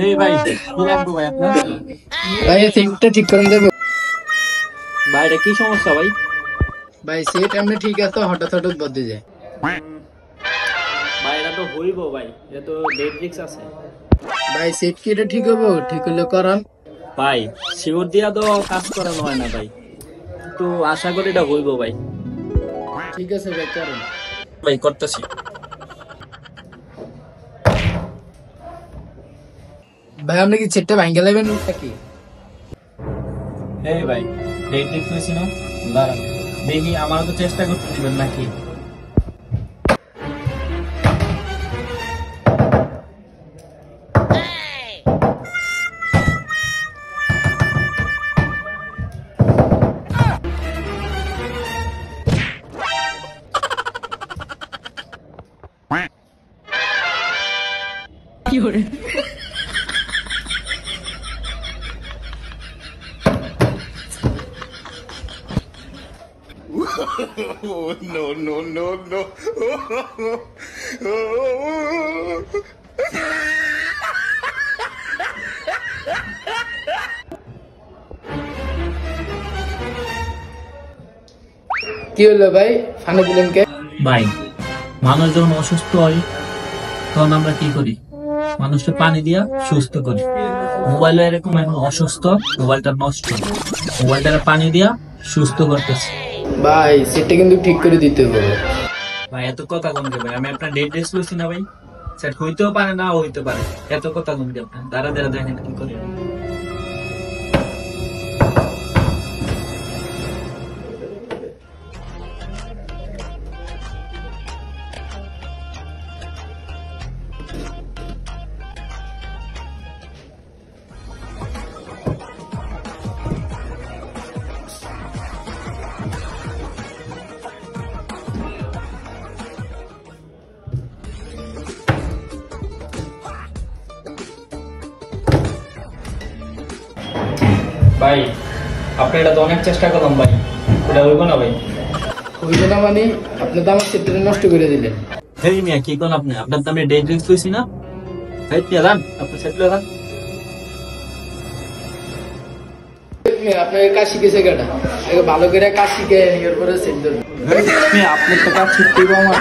এই ভাই কি লাগবে ভাই আপনার? ভাই সিটটা ঠিক করে দেবো। ভাই এটা কি সমস্যা ভাই? ভাই সিট এমনি ঠিক আছে, হঠাৎ হঠাৎ বদলে যায়। ভাই এটা তো হইব ভাই, এটা তো ডেট রিক্স আছে। ভাই সিট কি এটা ঠিক হবো? ঠিক হলে করান। ভাই শিওর দিয়া তো কাজ করানো হয় না ভাই, তো আশা করি এটা হইব ভাই। ঠিক আছে ভাই, করেন। ভাই করতেছি। ভাই আপনি কি সিটটা ভাঙে নেবেন নাকি? এই ভাই ডেট রিক্স হয়েছি না, দাঁড়ান দেখি, আমার তো চেষ্টা করতে দিবেন নাকি। Oh, no, no, no, no. কি হলো ভাই, ফানে দিলেন কে? ভাই মানুষ যখন অসুস্থ হয় তখন আমরা কি করি? মানুষকে পানি দিয়া সুস্থ করি। মোবাইল এরকম এখন অসুস্থ, মোবাইলটা নষ্ট, মোবাইলটা পানি দিয়া সুস্থ করতেছে। ভাই সিটটা কিন্তু ঠিক করে দিতে হবে। ভাই এত কথা কমকে ভাই, আমি আপনার ডেট রেস করছি না ভাই, সেট হইতেও পারে না হইতে পারে, এত কথা কমকে আপনার দাঁড়া দাঁড়া দেখেন কি করে। ভাই আপনি এটা তো অনেক চেষ্টা করলাম ভাই, এটা হইব না ভাই। হইবে না মানে? আপনি তো আমার সিটটা নষ্ট করে দিলেন। হেই মিয়া কি কোন আপনি, আপনার তো আমি ডেট রেস করছি না, সাইড নিয়ে যান, আপনি সাইড নিয়ে যান। আপনাকে কাজ শিখেছে কেটা? আগে ভালো করে কাজ শিখে এরপরে সিট ধরুন। আপনার তো কাজ শিখতে হবে আমার।